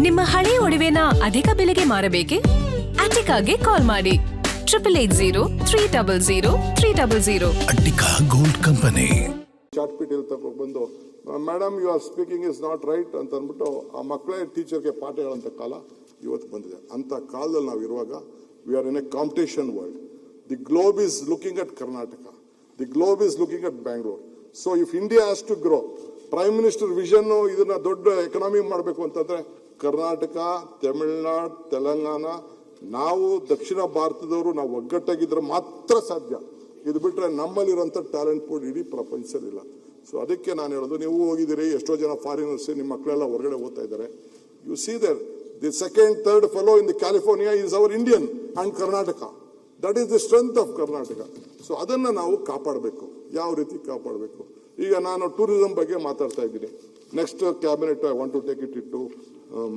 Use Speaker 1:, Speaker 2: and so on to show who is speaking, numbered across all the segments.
Speaker 1: ನಿಮ್ಮ ಹಳೆ ಒಡವೆನ ಅಧಿಕ ಬೆಲೆಗೆ ಮಾರಬೇಕೆ? ಅಟಿಕಾಗೆ ಕಾಲ್ ಮಾಡಿ 8880
Speaker 2: ಅಟಿಕಾ ಗೋಲ್ಡ್ ಕಂಪನಿ.
Speaker 3: ಚಾಟ್ ಪೀಟ್ ತಗೊಂಡು ಬಂದು madam you are speaking is not right ಅಂತ ಅಂದ್ಬಿಟ್ಟು ಆ ಮಕ್ಕಳೇ ಟೀಚರ್ಗೆ ಪಾಠ ಹೇಳೋಂಥ ಕಾಲ ಇವತ್ತು ಬಂದಿದೆ. ಅಂತ ಕಾಲದಲ್ಲಿ ನಾವು ಇರುವಾಗ we are in a competition world. The globe is looking at Karnataka, the globe is looking at Bangalore. So if India has to grow, prime minister vision ಇದನ್ನ ದೊಡ್ಡ ಎಕನಾಮಿ ಮಾಡಬೇಕು ಅಂತಂದ್ರೆ ಕರ್ನಾಟಕ, ತಮಿಳುನಾಡು, ತೆಲಂಗಾಣ, ನಾವು ದಕ್ಷಿಣ ಭಾರತದವರು ನಾವು ಒಗ್ಗಟ್ಟಾಗಿದ್ರೆ ಮಾತ್ರ ಸಾಧ್ಯ. ಇದು ಬಿಟ್ರೆ ನಮ್ಮಲ್ಲಿರುವಂಥ ಟ್ಯಾಲೆಂಟ್ ಪೂಲ್ ಇಡೀ ಪ್ರಪಂಚದಲ್ಲಿಲ್ಲ. ಸೊ ಅದಕ್ಕೆ ನಾನು ಹೇಳೋದು, ನೀವು ಹೋಗಿದ್ದೀರಿ, ಎಷ್ಟೋ ಜನ ಫಾರಿನರ್ಸ್ ನಿಮ್ಮ ಮಕ್ಕಳೆಲ್ಲ ಹೊರಗಡೆ ಓದ್ತಾ ಇದ್ದಾರೆ. You see there the second third fellow in the California is our Indian and Karnataka. That is the strength of Karnataka. So ಅದನ್ನು ನಾವು ಕಾಪಾಡಬೇಕು. ಯಾವ ರೀತಿ ಕಾಪಾಡಬೇಕು? ಈಗ ನಾನು ಟೂರಿಸಂ ಬಗ್ಗೆ ಮಾತಾಡ್ತಾ ಇದ್ದೀನಿ. Next cabinet I want to take it to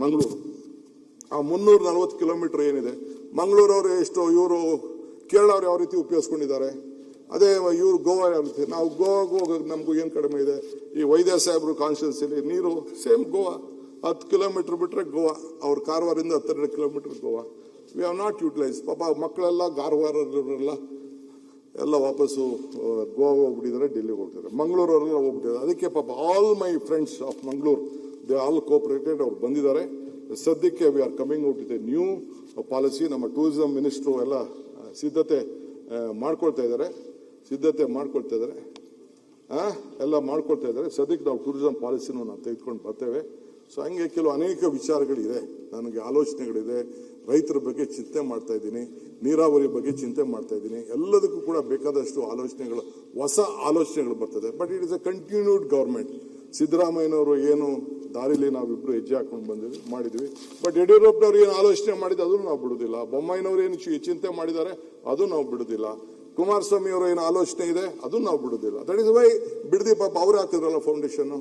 Speaker 3: Mangaluru. ಆ 340 ಕಿಲೋಮೀಟರ್ ಏನಿದೆ, ಮಂಗಳೂರವರು ಎಷ್ಟು, ಇವರು ಕೇರಳವ್ರು ಯಾವ ರೀತಿ ಉಪಯೋಗಿಸ್ಕೊಂಡಿದ್ದಾರೆ, ಅದೇ ಇವ್ರು ಗೋವಾ ಯಾವ ರೀತಿ. ನಾವು ಗೋವಾಗೂ ಹೋಗೋದು ನಮಗೂ ಏನು ಕಡಿಮೆ ಇದೆ. ಈ ವೈದ್ಯ ಸಾಹೇಬ್ರು ಕಾನ್ಸ್ಟಿಟ್ಯೂನ್ಸಿಲಿ ನೀರು ಸೇಮ್ ಗೋವಾ, 10 ಕಿಲೋಮೀಟರ್ ಬಿಟ್ಟರೆ ಗೋವಾ. ಅವ್ರ ಕಾರವಾರಿಂದ 12 kilometre Goa. We have not utilise. ಪಾಪ ಮಕ್ಕಳೆಲ್ಲ ಕಾರವಾರಲ್ಲ ಎಲ್ಲ ವಾಪಸ್ಸು ಗೋವಾ ಹೋಗ್ಬಿಟ್ಟಿದ್ದಾರೆ, ಡೆಲ್ಲಿಗೆ ಹೋಗ್ತಿದ್ದಾರೆ, ಮಂಗಳೂರವರೆಲ್ಲ ಹೋಗ್ಬಿಟ್ಟಿದ್ದಾರೆ. ಅದಕ್ಕೆ ಪಾಪ all my friends of Mangaluru they all cooperated, ಅವ್ರು ಬಂದಿದ್ದಾರೆ. ಸದ್ಯಕ್ಕೆ we are coming out with a new policy. ನಮ್ಮ ಟೂರಿಸಂ ಮಿನಿಸ್ಟ್ರು ಎಲ್ಲ ಸಿದ್ಧತೆ ಮಾಡ್ಕೊಳ್ತಾ ಇದ್ದಾರೆ. ಸದ್ಯಕ್ಕೆ ನಾವು ಟೂರಿಸಂ ಪಾಲಿಸಿನೂ ನಾವು ತೆಗೆದುಕೊಂಡು ಬರ್ತೇವೆ. ಸೊ ಹಂಗೆ ಅನೇಕ ವಿಚಾರಗಳಿದೆ, ನನಗೆ ಆಲೋಚನೆಗಳಿದೆ. ರೈತರ ಬಗ್ಗೆ ಚಿಂತೆ ಮಾಡ್ತಾ ಇದ್ದೀನಿ, ನೀರಾವರಿ ಬಗ್ಗೆ ಚಿಂತೆ ಮಾಡ್ತಾ ಇದ್ದೀನಿ. ಎಲ್ಲದಕ್ಕೂ ಕೂಡ ಬೇಕಾದಷ್ಟು ಆಲೋಚನೆಗಳು, ಹೊಸ ಆಲೋಚನೆಗಳು ಬರ್ತದೆ. But it is A continued government. ಸಿದ್ದರಾಮಯ್ಯನವರು ಏನು ದಾರಿಲಿ ನಾವಿಬ್ರು ಹೆಜ್ಜೆ ಹಾಕೊಂಡು ಮಾಡಿದ್ವಿ. ಬಟ್ ಯಡಿಯೂರಪ್ಪನವ್ರು ಏನು ಆಲೋಚನೆ ಮಾಡಿದ್ದು ಅದನ್ನು ನಾವು ಬಿಡುದಿಲ್ಲ. ಬೊಮ್ಮಾಯಿನವರು ಏನು ಚಿಂತೆ ಮಾಡಿದ್ದಾರೆ ಅದು ನಾವು ಬಿಡುದಿಲ್ಲ. ಕುಮಾರಸ್ವಾಮಿ ಅವರು ಏನು ಆಲೋಚನೆ ಇದೆ ಅದು ನಾವು ಬಿಡುದಿಲ್ಲ. ದಟ್ ಇಸ್ ವೈ ಬಿಡದಿ ಪಾಪ ಅವ್ರು ಹಾಕಿದ್ರಲ್ಲ ಫೌಂಡೇಶನ್,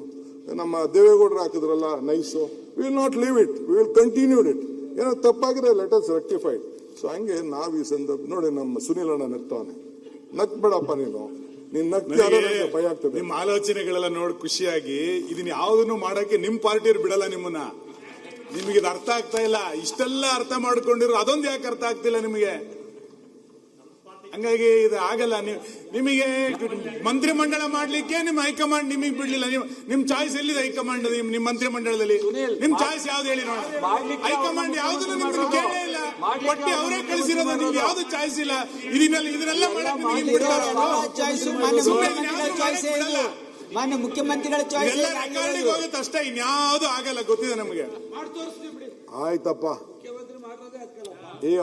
Speaker 3: ನಮ್ಮ ದೇವೇಗೌಡರು ಹಾಕಿದ್ರಲ್ಲ NICE. We will not leave it, we will continued it. ಏನೋ ತಪ್ಪಾಗಿದೆ, ಲೆಟ್ ಅಸ್ ರೆಕ್ಟಿಫೈಡ್. ಸೊ ಹಂಗೆ ನಾವು ಈ ಸಂದರ್ಭ ನೋಡಿ, ನಮ್ಮ ಸುನೀಲ್ ಅಣ್ಣ ನಗ್ತಾನೆ. ನಗ್ಬೇಡಪ್ಪ ನೀನು ಭಯ ಆಗ್ತದೆ.
Speaker 4: ನಿಮ್ಮ ಆಲೋಚನೆಗಳೆಲ್ಲ ನೋಡಿ ಖುಷಿಯಾಗಿ ಇದನ್ನ ಯಾವ್ದನ್ನು ಮಾಡಕ್ಕೆ ನಿಮ್ ಪಾರ್ಟಿಯವ್ರು ಬಿಡಲ್ಲ ನಿಮ್ಮನ್ನ. ನಿಮಗೆ ಇದು ಅರ್ಥ ಆಗ್ತಾ ಇಲ್ಲ. ಇಷ್ಟೆಲ್ಲ ಅರ್ಥ ಮಾಡ್ಕೊಂಡಿರೋ ಅದೊಂದು ಯಾಕೆ ಅರ್ಥ ಆಗ್ತಿಲ್ಲ ನಿಮಗೆ? ಹಂಗಾಗಿ ಇದು ಆಗಲ್ಲ. ನಿಮಗೆ ಮಂತ್ರಿಮಂಡಲ ಮಾಡ್ಲಿಕ್ಕೆ ನಿಮ್ ಹೈಕಮಾಂಡ್ ನಿಮಗೆ ಬಿಡ್ಲಿಲ್ಲ. ನಿಮ್ ಚಾಯ್ಸ್ ಎಲ್ಲಿದೆ ಹೈಕಮಾಂಡ್? ನಿಮ್ ಮಂತ್ರಿಮಂಡಲದಲ್ಲಿ ನಿಮ್ ಚಾಯ್ಸ್ ಯಾವ್ದು ಹೇಳಿ ನೋಡಿ. ಹೈಕಮಾಂಡ್ ಯಾವ್ದನ್ನು ನಿಮ್ಗೆ ಕೇಳೇ ಇಲ್ಲ. ಒಟ್ಟಿ ಅವರೇ ಕಳಿಸಿರೋದು, ನಿಮ್ಗೆ ಯಾವ್ದು ಚಾಯ್ಸ್ ಇಲ್ಲ. ಇದನ್ನೆಲ್ಲ ಮಾಡಕ್ ನಿಮ್ಗೆ ಬಿಡ್ತಾರ?
Speaker 5: ಮಾನ್ಯ ಮುಖ್ಯಮಂತ್ರಿಗಳ ಚಾಯ್ಸ್
Speaker 4: ಹೋಗುತ್ತೆ ಅಷ್ಟೇ, ಇನ್ಯಾವುದು ಆಗಲ್ಲ. ಗೊತ್ತಿದೆ ನಮಗೆ.
Speaker 3: ಆಯ್ತಪ್ಪ,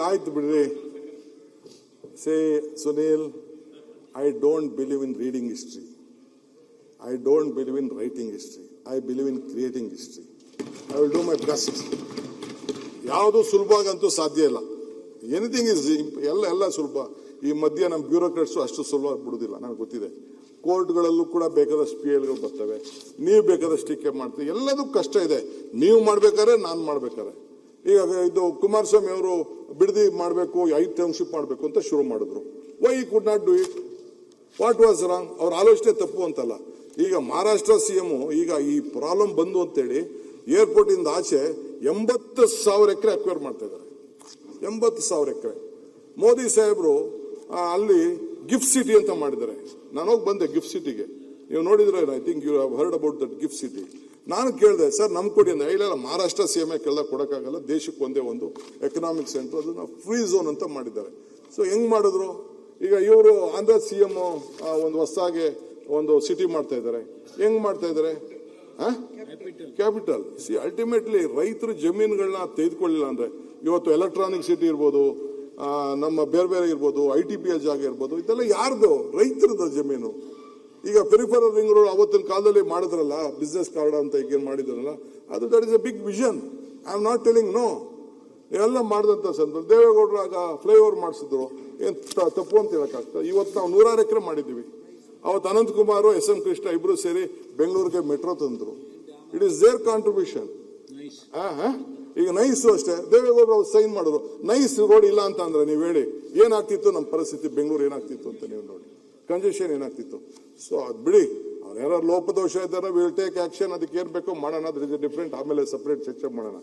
Speaker 3: ಆಯ್ತು ಬಿಡ್ರಿ. Say, Sunil, I don't believe in reading history. I don't believe in writing history. I believe in creating history. I will do my best. ಯಾವುದು ಸುಲಭವಾಗಂತೂ ಸಾಧ್ಯ ಇಲ್ಲ. ಎನಿಥಿಂಗ್ ಇಸ್ ಎಲ್ಲ ಸುಲಭ. ಈ ಮಧ್ಯ ನಮ್ಮ ಬ್ಯೂರೋಕ್ರಾಟ್ಸು ಅಷ್ಟು ಸುಲಭ ಬಿಡುದಿಲ್ಲ, ನನಗೆ ಗೊತ್ತಿದೆ. ಕೋರ್ಟ್ಗಳಲ್ಲೂ ಕೂಡ ಬೇಕಾದಷ್ಟು PLಗಳು ಬರ್ತವೆ. ನೀವು ಬೇಕಾದಷ್ಟು ಟೀಕೆ ಮಾಡ್ತೀವಿ. ಎಲ್ಲದೂ ಕಷ್ಟ ಇದೆ. ನೀವು ಮಾಡ್ಬೇಕಾದ್ರೆ, ನಾನು ಮಾಡ್ಬೇಕಾದ್ರೆ. ಈಗ ಇದು ಕುಮಾರಸ್ವಾಮಿ ಅವರು ಬಿಡದಿ ಮಾಡಬೇಕು, 5 ಟೌನ್ಶಿಪ್ ಮಾಡಬೇಕು ಅಂತ ಶುರು ಮಾಡಿದ್ರು. Why could not do it? What was wrong? ಅವ್ರ ಆಲೋಚನೆ ತಪ್ಪು ಅಂತಲ್ಲ. ಈಗ ಮಹಾರಾಷ್ಟ್ರ CM ಈಗ ಈ ಪ್ರಾಬ್ಲಮ್ ಬಂದು ಅಂತೇಳಿ ಏರ್ಪೋರ್ಟ್ ಇಂದ ಆಚೆ 80,000 ಎಕರೆ ಅಕ್ವೈರ್ ಮಾಡ್ತಾ ಇದ್ದಾರೆ. 80,000 ಎಕರೆ. ಮೋದಿ ಸಾಹೇಬರು ಅಲ್ಲಿ ಗಿಫ್ಟ್ ಸಿಟಿ ಅಂತ ಮಾಡಿದ್ದಾರೆ. ನಾನು ಹೋಗಿ ಬಂದೆ ಗಿಫ್ಟ್ ಸಿಟಿಗೆ. ನೀವು ನೋಡಿದ್ರೆ, I think you have heard about that gift city. ನಾನು ಕೇಳಿದೆ, ಸರ್ ನಮ್ ಕೊಡಿ ಅಂದ್ರೆ, ಇಲ್ಲ ಮಹಾರಾಷ್ಟ್ರ CM ಕೇಳಿದಾಗ ಕೊಡಕ್ಕಾಗಲ್ಲ, ದೇಶಕ್ಕೆ ಒಂದೇ ಒಂದು ಎಕನಾಮಿಕ್ ಸೆಂಟರ್, ಅದನ್ನ ಫ್ರೀ ಝೋನ್ ಅಂತ ಮಾಡಿದ್ದಾರೆ. ಸೊ ಹೆಂಗ್ ಮಾಡಿದ್ರು? ಈಗ ಇವರು ಆಂಧ್ರ CM ಒಂದು ಹೊಸದಾಗಿ ಒಂದು ಸಿಟಿ ಮಾಡ್ತಾ ಇದ್ದಾರೆ. ಹೆಂಗ್ ಮಾಡ್ತಾ ಇದ್ದಾರೆ? ಕ್ಯಾಪಿಟಲ್. ಅಲ್ಟಿಮೇಟ್ಲಿ ರೈತರು ಜಮೀನುಗಳನ್ನ ತೆಗೆದುಕೊಳ್ಳಿಲ್ಲ ಅಂದ್ರೆ, ಇವತ್ತು ಎಲೆಕ್ಟ್ರಾನಿಕ್ ಸಿಟಿ ಇರ್ಬೋದು, ನಮ್ಮ ಬೇರೆ ಇರ್ಬೋದು, ITPL ಜಾಗ ಇರ್ಬೋದು, ಇದೆಲ್ಲ ಯಾರ್ದು? ರೈತರದ ಜಮೀನು. ಈಗ ಪೆರಿಫೆರಲ್ ರಿಂಗ್ ರೋಡ್ ಅವತ್ತಿನ ಕಾಲದಲ್ಲಿ ಮಾಡಿದ್ರಲ್ಲ, ಬಿಸ್ನೆಸ್ ಕಾರ್ಡ್ ಅಂತ ಈಗ ಏನ್ ಮಾಡಿದ್ರಲ್ಲ, ಅದು that is a big vision. I am not telling no. ಎಲ್ಲ ಮಾಡಿದಂತ ಸಂದರ್ಭ ದೇವೇಗೌಡರು ಆಗ ಫ್ಲೈಓವರ್ ಮಾಡಿಸಿದ್ರು. ಏನ್ ತಪ್ಪು ಅಂತ ಹೇಳಕ್ಕಾಗ್ತದೆ? ಇವತ್ತು ನಾವು 106 ಎಕರೆ ಮಾಡಿದ್ದೀವಿ. ಅವತ್ತು ಅನಂತಕುಮಾರ್, SM ಕೃಷ್ಣ ಇಬ್ರು ಸೇರಿ ಬೆಂಗಳೂರಿಗೆ ಮೆಟ್ರೋ ತಂದ್ರು. It is their contribution. ಈಗ ನೈಸ್ ಅಷ್ಟೇ, ದೇವೇಗೌಡರು ಅವ್ರು ಸೈನ್ ಮಾಡಿದ್ರು. ನೈಸ್ ರೋಡ್ ಇಲ್ಲ ಅಂತ ಅಂದ್ರೆ ನೀವು ಹೇಳಿ ಏನಾಗ್ತಿತ್ತು ನಮ್ಮ ಪರಿಸ್ಥಿತಿ? ಬೆಂಗಳೂರು ಏನಾಗ್ತಿತ್ತು ಅಂತ ನೀವು ನೋಡಿ, ಕಂಜೆಷನ್ ಏನಾಗ್ತಿತ್ತು? ಸೊ ಅದ್ ಬಿಡಿ, ಅವ್ರು ಯಾರು ಲೋಪದೋಷ ಇದ್ದಾರೆ, ವಿಲ್ ಟೇಕ್ ಆಕ್ಷನ್. ಅದಕ್ಕೆ ಏನ್ ಬೇಕೋ ಮಾಡೋಣ, ಅದ್ರ ಡಿಫ್ರೆಂಟ್. ಆಮೇಲೆ ಸಪರೇಟ್ ಚರ್ಚೆ ಮಾಡೋಣ.